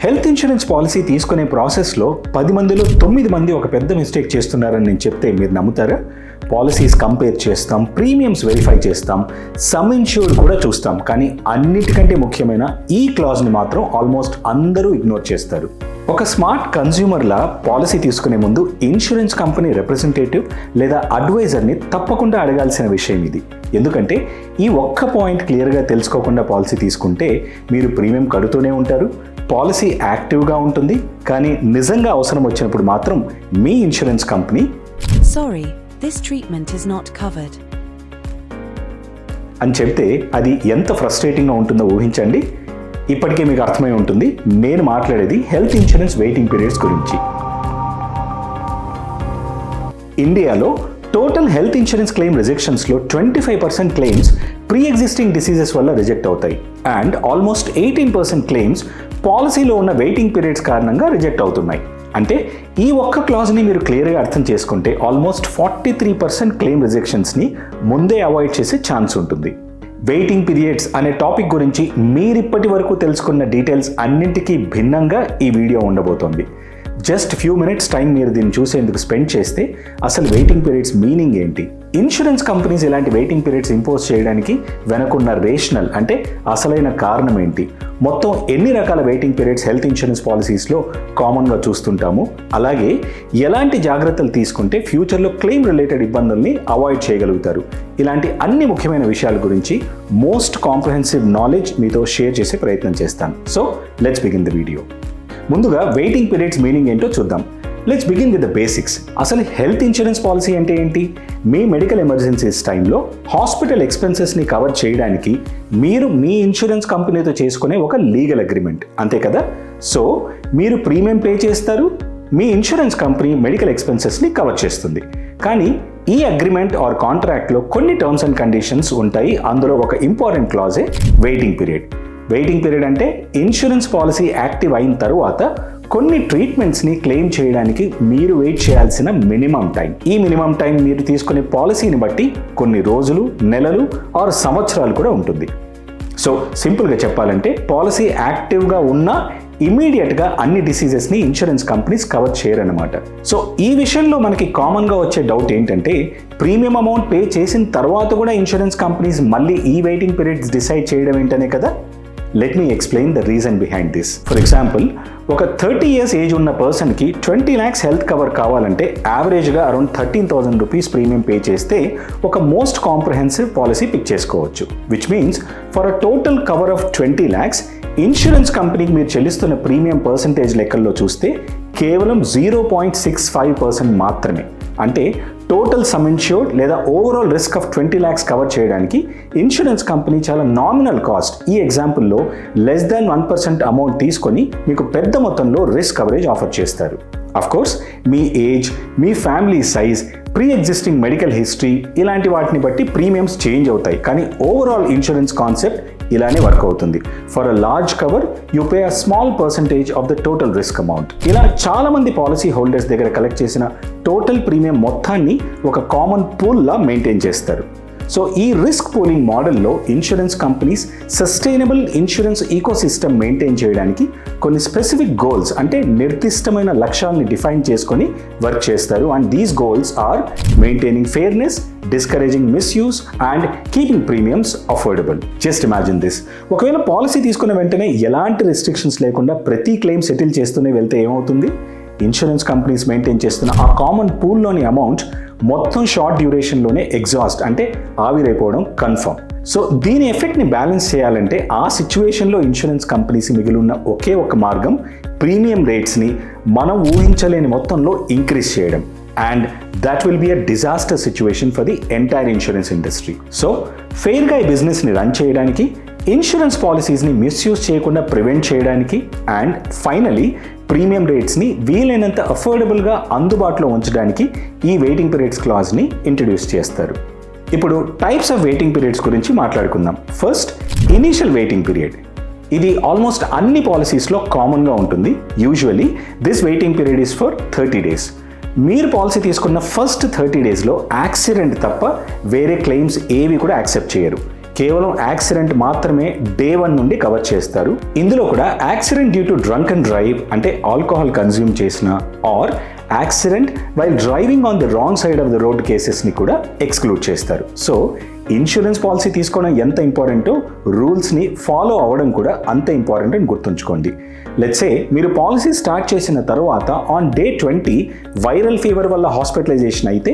Health insurance policy తీసుకునే ప్రాసెస్లో 10 మందిలో 9 మంది ఒక పెద్ద మిస్టేక్ చేస్తున్నారని నేను చెప్తే మీరు నమ్ముతారా? పాలసీస్ కంపేర్ చేస్తాం, ప్రీమియమ్స్ వెరిఫై చేస్తాం, సమ్ ఇన్ష్యూర్డ్ కూడా చూస్తాం, కానీ అన్నిటికంటే ముఖ్యమైన ఈ క్లాజ్ని మాత్రం ఆల్మోస్ట్ అందరూ ఇగ్నోర్ చేస్తారు. ఒక స్మార్ట్ కన్స్యూమర్లా పాలసీ తీసుకునే ముందు ఇన్సూరెన్స్ కంపెనీ రిప్రజెంటేటివ్ లేదా అడ్వైజర్ని తప్పకుండా అడగాల్సిన విషయం ఇది. ఎందుకంటే ఈ ఒక్క పాయింట్ క్లియర్గా తెలుసుకోకుండా పాలసీ తీసుకుంటే మీరు ప్రీమియం కడుతూనే ఉంటారు, పాలసీ యాక్టివ్గా ఉంటుంది, కానీ నిజంగా అవసరం వచ్చినప్పుడు మాత్రం మీ insurance company "Sorry, this treatment is not covered" అని చెప్తే అది ఎంత ఫ్రస్ట్రేటింగ్గా ఉంటుందో ఊహించండి. ఇప్పటికే మీకు అర్థమై ఉంటుంది నేను మాట్లాడేది హెల్త్ ఇన్సూరెన్స్ వెయిటింగ్ పీరియడ్స్ గురించి. ఇండియాలో టోటల్ హెల్త్ ఇన్సూరెన్స్ క్లెయిమ్ రిజెక్షన్స్లో 25% క్లెయిమ్స్ ప్రీ ఎగ్జిస్టింగ్ డిసీజెస్ వల్ల రిజెక్ట్ అవుతాయి అండ్ ఆల్మోస్ట్ 18% క్లెయిమ్స్ పాలసీలో ఉన్న వెయిటింగ్ పీరియడ్స్ కారణంగా రిజెక్ట్ అవుతున్నాయి. అంటే ఈ ఒక్క క్లాజ్ని మీరు క్లియర్గా అర్థం చేసుకుంటే ఆల్మోస్ట్ 43% క్లెయిమ్ రిజెక్షన్స్ని ముందే అవాయిడ్ చేసే ఛాన్స్ ఉంటుంది. వెయిటింగ్ పీరియడ్స్ అనే టాపిక్ గురించి మీరిప్పటి వరకు తెలుసుకున్న డీటెయిల్స్ అన్నింటికీ భిన్నంగా ఈ వీడియో ఉండబోతోంది. జస్ట్ ఫ్యూ మినిట్స్ టైం మీరు దీన్ని చూసేందుకు స్పెండ్ చేస్తే అసలు వెయిటింగ్ పీరియడ్స్ మీనింగ్ ఏంటి, ఇన్సూరెన్స్ కంపెనీస్ ఇలాంటి వెయిటింగ్ పీరియడ్స్ ఇంపోజ్ చేయడానికి వెనకున్న రేషనల్ అంటే అసలైన కారణం ఏంటి, మొత్తం ఎన్ని రకాల వెయిటింగ్ పీరియడ్స్ హెల్త్ ఇన్సూరెన్స్ పాలసీస్లో కామన్గా చూస్తుంటాము, అలాగే ఎలాంటి జాగ్రత్తలు తీసుకుంటే ఫ్యూచర్లో క్లెయిమ్ రిలేటెడ్ ఇబ్బందుల్ని అవాయిడ్ చేయగలుగుతారు, ఇలాంటి అన్ని ముఖ్యమైన విషయాల గురించి మోస్ట్ కాంప్రహెన్సివ్ నాలెడ్జ్ మీతో షేర్ చేసే ప్రయత్నం చేస్తాను. So let's begin the video. ముందుగా వెయిటింగ్ పీరియడ్స్ మీనింగ్ ఏంటో చూద్దాం. Let's begin with the basics. అసలు హెల్త్ ఇన్సూరెన్స్ పాలసీ అంటే ఏంటి? మీ మెడికల్ ఎమర్జెన్సీస్ టైంలో హాస్పిటల్ ఎక్స్పెన్సెస్ని కవర్ చేయడానికి మీరు మీ ఇన్సూరెన్స్ కంపెనీతో చేసుకునే ఒక లీగల్ అగ్రిమెంట్, అంతే కదా? సో మీరు ప్రీమియం పే చేస్తారు, మీ ఇన్సూరెన్స్ కంపెనీ మెడికల్ ఎక్స్పెన్సెస్ని కవర్ చేస్తుంది. కానీ ఈ అగ్రిమెంట్ ఆర్ కాంట్రాక్ట్లో కొన్ని టర్మ్స్ అండ్ కండిషన్స్ ఉంటాయి. అందులో ఒక ఇంపార్టెంట్ క్లాజే వెయిటింగ్ పీరియడ్. వెయిటింగ్ పీరియడ్ అంటే ఇన్సూరెన్స్ పాలసీ యాక్టివ్ అయిన తర్వాత కొన్ని ట్రీట్మెంట్స్ని క్లెయిమ్ చేయడానికి మీరు వెయిట్ చేయాల్సిన మినిమం టైం. ఈ మినిమం టైం మీరు తీసుకునే పాలసీని బట్టి కొన్ని రోజులు, నెలలు ఆర్ సంవత్సరాలు కూడా ఉంటుంది. సో సింపుల్గా చెప్పాలంటే పాలసీ యాక్టివ్గా ఉన్న ఇమీడియట్గా అన్ని డిసీజెస్ని ఇన్సూరెన్స్ కంపెనీస్ కవర్ చేయరన్నమాట. సో ఈ విషయంలో మనకి కామన్గా వచ్చే డౌట్ ఏంటంటే ప్రీమియం అమౌంట్ పే చేసిన తర్వాత కూడా ఇన్సూరెన్స్ కంపెనీస్ మళ్ళీ ఈ వెయిటింగ్ పీరియడ్స్ డిసైడ్ చేయడం ఏంటనే కదా. Let me explain the reason behind this. For example, ఒక 30 years ఏజ్ ఉన్న పర్సన్కి 20 lakhs హెల్త్ కవర్ కావాలంటే యావరేజ్గా అరౌండ్ 13,000 రూపీస్ ప్రీమియం పే చేస్తే ఒక మోస్ట్ కాంప్రహెన్సివ్ పాలసీ పిక్ చేసుకోవచ్చు. Which means for a total cover of 20 lakhs insurance కంపెనీకి మీరు చెల్లిస్తున్న ప్రీమియం పర్సంటేజ్ లెక్కల్లో చూస్తే కేవలం 0.65% మాత్రమే. అంటే టోటల్ సమ్ ఇన్ష్యూర్డ్ లేదా overall risk of 20 lakhs cover చేయడానికి ఇన్సూరెన్స్ కంపెనీ చాలా నామినల్ కాస్ట్, ఈ ఎగ్జాంపుల్లో లెస్ దాన్ 1% అమౌంట్ తీసుకొని మీకు పెద్ద మొత్తంలో రిస్క్ కవరేజ్ ఆఫర్ చేస్తారు. Of course me age, me family size, pre existing medical history ఇలాంటి వాటిని బట్టి ప్రీమియమ్స్ చేంజ్ అవుతాయి, కానీ ఓవరాల్ ఇన్సూరెన్స్ కాన్సెప్ట్ ఇలానే వర్క్ అవుతుంది. For a large cover you pay a small percentage of the total risk amount. ఇలా చాలా మంది పాలసీ హోల్డర్స్ దగ్గర కలెక్ట్ చేసిన టోటల్ ప్రీమియం మొత్తాన్ని ఒక కామన్ పూల్లా మెయింటైన్ చేస్తారు. సో ఈ రిస్క్ పూలింగ్ మోడల్లో insurance companies sustainable insurance ecosystem maintain చేయడానికి కొన్ని స్పెసిఫిక్ గోల్స్ అంటే నిర్దిష్టమైన లక్ష్యాలని డిఫైన్ చేసుకొని వర్క్ చేస్తారు. And these goals are maintaining fairness, discouraging misuse and keeping premiums affordable. Just imagine this. ఒకవేళ పాలసీ తీసుకున్న వెంటనే ఎలాంటి రెస్ట్రిక్షన్స్ లేకుండా ప్రతి క్లెయిమ్ సెటిల్ చేస్తూనే వెళ్తే ఏమవుతుంది? ఇన్సూరెన్స్ కంపెనీస్ మెయింటైన్ చేస్తున్న ఆ కామన్ పూల్లోని అమౌంట్ మొత్తం షార్ట్ డ్యూరేషన్లోనే ఎగ్జాస్ట్ అంటే ఆవిరైపోవడం కన్ఫర్మ్. సో దీని ఎఫెక్ట్ని బ్యాలెన్స్ చేయాలంటే ఆ సిచ్యువేషన్లో ఇన్సూరెన్స్ కంపెనీస్ మిగిలిన ఒకే ఒక మార్గం ప్రీమియం రేట్స్ని మనం ఊహించలేని మొత్తంలో ఇంక్రీజ్ చేయడం. And that will be a disaster situation for the entire insurance industry. So ఫెయిర్గా ఈ బిజినెస్ని రన్ చేయడానికి, ఇన్సూరెన్స్ పాలసీస్ని మిస్యూజ్ చేయకుండా ప్రివెంట్ చేయడానికి అండ్ ఫైనలీ ప్రీమియం రేట్స్ని వీలైనంత అఫోర్డబుల్గా అందుబాటులో ఉంచడానికి ఈ వెయిటింగ్ పీరియడ్స్ క్లాజ్ని ఇంట్రడ్యూస్ చేస్తారు. ఇప్పుడు టైప్స్ ఆఫ్ వెయిటింగ్ పీరియడ్స్ గురించి మాట్లాడుకుందాం. First, initial waiting period. ఇది ఆల్మోస్ట్ అన్ని పాలసీస్లో కామన్గా ఉంటుంది. Usually this waiting period is for 30 days. మీరు పాలసీ తీసుకున్న ఫస్ట్ 30 daysలో యాక్సిడెంట్ తప్ప వేరే క్లెయిమ్స్ ఏవి కూడా యాక్సెప్ట్ చేయరు. కేవలం యాక్సిడెంట్ మాత్రమే డే 1 నుండి కవర్ చేస్తారు. ఇందులో కూడా accident due to drunk and drive అంటే ఆల్కహాల్ కన్జ్యూమ్ చేసిన or accident while driving on the wrong side of the road కేసెస్ని కూడా ఎక్స్క్లూడ్ చేస్తారు. సో ఇన్సూరెన్స్ పాలసీ తీసుకోవడం ఎంత ఇంపార్టెంటో రూల్స్ని ఫాలో అవ్వడం కూడా అంత ఇంపార్టెంట్ అని గుర్తుంచుకోండి. లెట్సే మీరు పాలసీ స్టార్ట్ చేసిన తర్వాత ఆన్ డే 20 వైరల్ ఫీవర్ వల్ల హాస్పిటలైజేషన్ అయితే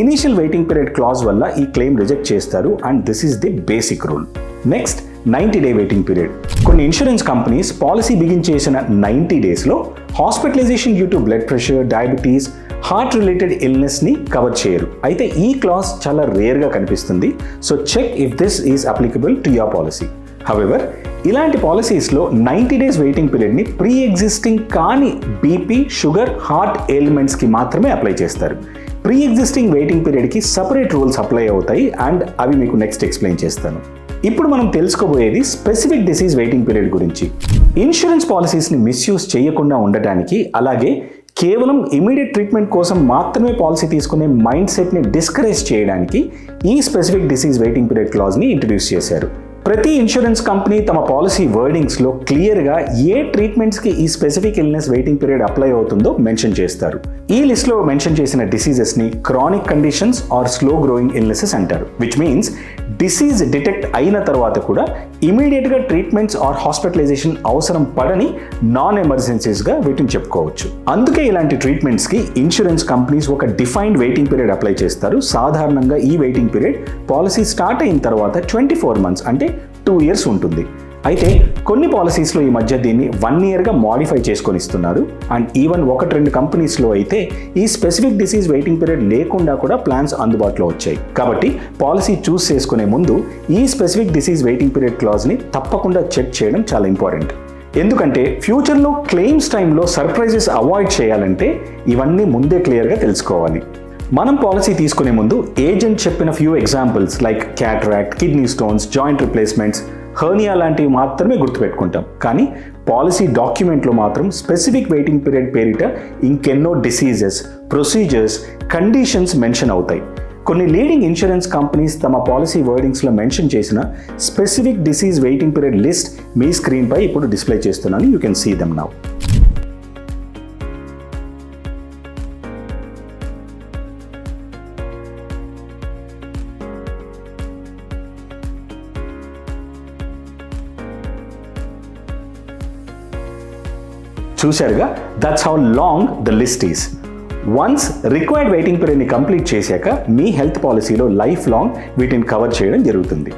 ఇనీషియల్ వెయిటింగ్ పీరియడ్ క్లాజ్ వల్ల ఈ క్లెయిమ్ రిజెక్ట్ చేస్తారు and this is the basic rule. Next 90-day waiting period. కొన్ని ఇన్సూరెన్స్ కంపెనీస్ పాలసీ బిగిన్ చేసిన 90 డేస్లో hospitalisation due to blood pressure, diabetes, heart related ఇల్నెస్ని cover చేయరు. అయితే ఈ క్లాజ్ చాలా రేర్గా కనిపిస్తుంది. So check if this is applicable to your policy. However ఇలాంటి పాలసీస్లో 90 డేస్ వెయిటింగ్ పీరియడ్ని ప్రీ ఎగ్జిస్టింగ్ కానీ బీపీ, షుగర్, హార్ట్ ఎయిల్మెంట్స్కి మాత్రమే అప్లై చేస్తారు. ప్రీ ఎగ్జిస్టింగ్ వెయిటింగ్ పీరియడ్కి సపరేట్ రూల్స్ అప్లై అవుతాయి అండ్ అవి మీకు నెక్స్ట్ ఎక్స్ప్లెయిన్ చేస్తాను. ఇప్పుడు మనం తెలుసుకోబోయేది స్పెసిఫిక్ డిసీజ్ వెయిటింగ్ పీరియడ్ గురించి. ఇన్సూరెన్స్ పాలసీస్ని మిస్యూజ్ చేయకుండా ఉండటానికి, అలాగే కేవలం ఇమీడియట్ ట్రీట్మెంట్ కోసం మాత్రమే పాలసీ తీసుకునే మైండ్ సెట్ని డిస్కరేజ్ చేయడానికి ఈ స్పెసిఫిక్ డిసీజ్ వెయిటింగ్ పీరియడ్ క్లాజ్ని ఇంట్రడ్యూస్ చేశారు. ప్రతి ఇన్సూరెన్స్ కంపెనీ తమ పాలసీ వర్డింగ్స్లో క్లియర్గా ఏ ట్రీట్మెంట్స్కి ఈ specific illness waiting period apply అవుతుందో మెన్షన్ చేస్తారు. ఈ లిస్ట్లో మెన్షన్ చేసిన డిసీజెస్ని chronic conditions or slow growing illnesses అంటారు. విచ్ మీన్స్ డిసీజ్ డిటెక్ట్ అయిన తర్వాత కూడా ఇమీడియట్గా ట్రీట్మెంట్స్ ఆర్ హాస్పిటలైజేషన్ అవసరం పడని నాన్ ఎమర్జెన్సీస్గా వీటిని చెప్పుకోవచ్చు. అందుకే ఇలాంటి ట్రీట్మెంట్స్కి ఇన్సూరెన్స్ కంపెనీస్ ఒక డిఫైన్డ్ వెయిటింగ్ పీరియడ్ అప్లై చేస్తారు. సాధారణంగా ఈ వెయిటింగ్ పీరియడ్ పాలసీ స్టార్ట్ అయిన తర్వాత 24 months అంటే 2 years ఉంటుంది. అయితే కొన్ని పాలసీస్లో ఈ మధ్య దీన్ని 1 yearగా మాడిఫై చేసుకొని ఇస్తున్నారు. అండ్ ఈవెన్ 1-2 కంపెనీస్లో అయితే ఈ స్పెసిఫిక్ డిసీజ్ వెయిటింగ్ పీరియడ్ లేకుండా కూడా ప్లాన్స్ అందుబాటులో వచ్చాయి. కాబట్టి పాలసీ చూస్ చేసుకునే ముందు ఈ స్పెసిఫిక్ డిసీజ్ వెయిటింగ్ పీరియడ్ క్లాజ్ని తప్పకుండా చెక్ చేయడం చాలా ఇంపార్టెంట్. ఎందుకంటే ఫ్యూచర్లో క్లెయిమ్స్ టైంలో సర్ప్రైజెస్ అవాయిడ్ చేయాలంటే ఇవన్నీ ముందే క్లియర్గా తెలుసుకోవాలి. మనం పాలసీ తీసుకునే ముందు ఏజెంట్ చెప్పిన few examples like cataract, kidney stones, joint replacements, hernia లాంటివి మాత్రమే గుర్తుపెట్టుకుంటాం. కానీ పాలసీ డాక్యుమెంట్లో మాత్రం స్పెసిఫిక్ వెయిటింగ్ పీరియడ్ పేరిట ఇంకెన్నో డిసీజెస్, ప్రొసీజర్స్, కండిషన్స్ మెన్షన్ అవుతాయి. కొన్ని లీడింగ్ ఇన్సూరెన్స్ కంపెనీస్ తమ పాలసీ వర్డింగ్స్లో మెన్షన్ చేసిన specific disease waiting period list మీ స్క్రీన్పై ఇప్పుడు డిస్ప్లే చేస్తున్నాను. You can see them now. చూశారుగా, that's how long the list is. Once required waiting పీరియడ్ని కంప్లీట్ చేశాక మీ హెల్త్ పాలసీలో లైఫ్ లాంగ్ వీటిని కవర్ చేయడం జరుగుతుంది.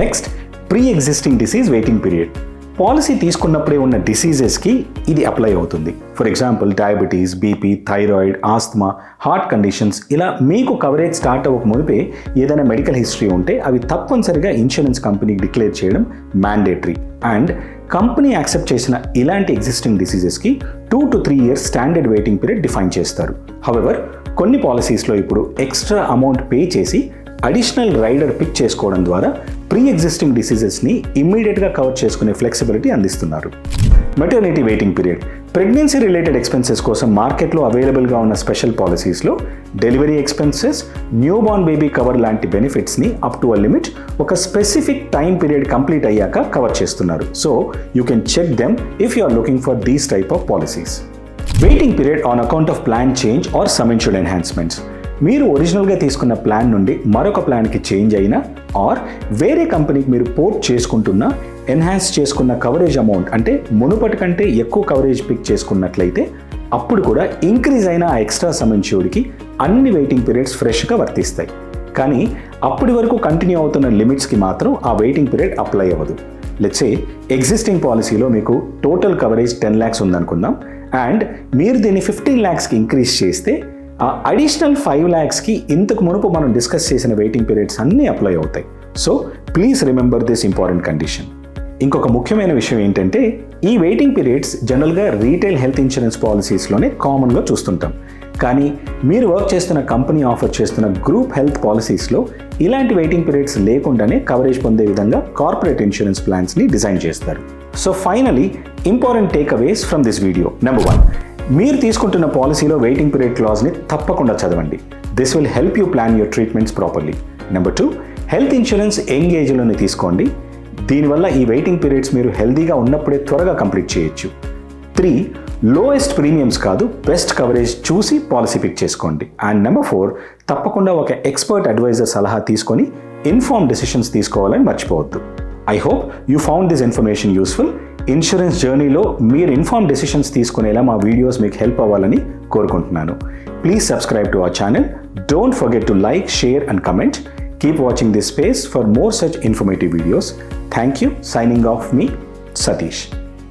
Next pre existing disease waiting period. Policy తీసుకున్నప్పుడే ఉన్న డిసీజెస్కి ఇది అప్లై అవుతుంది. For example diabetes, BP, thyroid, asthma, heart conditions, ఇలా మీకు కవరేజ్ స్టార్ట్ అవ్వక మునిపే ఏదైనా మెడికల్ హిస్టరీ ఉంటే అవి తప్పనిసరిగా ఇన్సూరెన్స్ కంపెనీకి డిక్లేర్ చేయడం మ్యాండేటరీ. అండ్ కంపెనీ యాక్సెప్ట్ చేసిన ఇలాంటి ఎగ్జిస్టింగ్ డిసీజెస్కి 2 to 3 years standard waiting period define చేస్తారు. హవెవర్ కొన్ని పాలసీస్లో ఇప్పుడు ఎక్స్ట్రా అమౌంట్ పే చేసి అడిషనల్ రైడర్ పిక్ చేసుకోవడం ద్వారా ప్రీ ఎగ్జిస్టింగ్ డిసీజెస్ని ఇమ్మీడియట్గా కవర్ చేసుకునే ఫ్లెక్సిబిలిటీ అందిస్తున్నారు. Maternity waiting period. Pregnancy related expenses కోసం మార్కెట్లో అవైలబుల్గా ఉన్న స్పెషల్ పాలసీస్లో delivery expenses, new born baby cover లాంటి బెనిఫిట్స్ని అప్ టు అ లిమిట్ ఒక స్పెసిఫిక్ టైం పీరియడ్ కంప్లీట్ అయ్యాక కవర్ చేస్తున్నారు. So you can check them if you are looking for these type of policies. Waiting period on account of plan change or sum insured enhancements. మీరు ఒరిజినల్గా తీసుకున్న plan నుండి మరొక ప్లాన్కి change అయినా are వేరే కంపెనీకి మీరు పోర్ట్ చేసుకుంటున్నా ఎన్హాన్స్ చేసుకున్న కవరేజ్ అమౌంట్ అంటే మునుపటి కంటే ఎక్కువ కవరేజ్ పిక్ చేసుకున్నట్లయితే అప్పుడు కూడా ఇంక్రీజ్ అయిన ఆ ఎక్స్ట్రా సమ్ ఇన్సూర్డ్కి అన్ని వెయిటింగ్ పీరియడ్స్ ఫ్రెష్గా వర్తిస్తాయి. కానీ అప్పటి వరకు కంటిన్యూ అవుతున్న లిమిట్స్కి మాత్రం ఆ వెయిటింగ్ పీరియడ్ అప్లై అవ్వదు. లెట్స్ సే ఎగ్జిస్టింగ్ పాలసీలో మీకు టోటల్ కవరేజ్ 10 lakhs ఉందనుకుందాం అండ్ మీరు దీన్ని 15 lakhsకి ఇంక్రీజ్ చేస్తే ఆ అడిషనల్ 5 lakhsకి ఇంతకు మునుపు మనం డిస్కస్ చేసిన వెయిటింగ్ పీరియడ్స్ అన్నీ అప్లై అవుతాయి. So please remember this important condition. ఇంకొక ముఖ్యమైన విషయం ఏంటంటే ఈ వెయిటింగ్ పీరియడ్స్ జనరల్గా రీటైల్ హెల్త్ ఇన్సూరెన్స్ పాలసీస్లోనే కామన్గా చూస్తుంటాం. కానీ మీరు వర్క్ చేస్తున్న కంపెనీ ఆఫర్ చేస్తున్న గ్రూప్ హెల్త్ పాలసీస్లో ఇలాంటి వెయిటింగ్ పీరియడ్స్ లేకుండానే కవరేజ్ పొందే విధంగా కార్పొరేట్ ఇన్సూరెన్స్ ప్లాన్స్ని డిజైన్ చేస్తారు. So finally important takeaways from this video. Number 1, మీరు తీసుకుంటున్న పాలసీలో వెయిటింగ్ పీరియడ్ క్లాజ్ని తప్పకుండా చదవండి. This will help you plan your treatments properly. Number 2, health insurance young ఏజ్లోనే తీసుకోండి. దీనివల్ల ఈ వెయిటింగ్ పీరియడ్స్ మీరు హెల్తీగా ఉన్నప్పుడే త్వరగా కంప్లీట్ చేయొచ్చు. 3, లోయెస్ట్ ప్రీమియమ్స్ కాదు, బెస్ట్ కవరేజ్ చూసి పాలసీ పిక్ చేసుకోండి. అండ్ నెంబర్ 4, తప్పకుండా ఒక ఎక్స్పర్ట్ అడ్వైజర్ సలహా తీసుకొని ఇన్ఫార్మ్ డెసిషన్స్ తీసుకోవాలని మర్చిపోవద్దు. I hope you found this information useful. Insurance జర్నీలో మీరు ఇన్ఫార్మ్ డెసిషన్స్ తీసుకునేలా మా వీడియోస్ మీకు హెల్ప్ అవ్వాలని కోరుకుంటున్నాను. Please subscribe to our channel. Don't forget to like, share and comment. Keep watching this space for more such informative videos. Thank you. Signing off, me, Satish.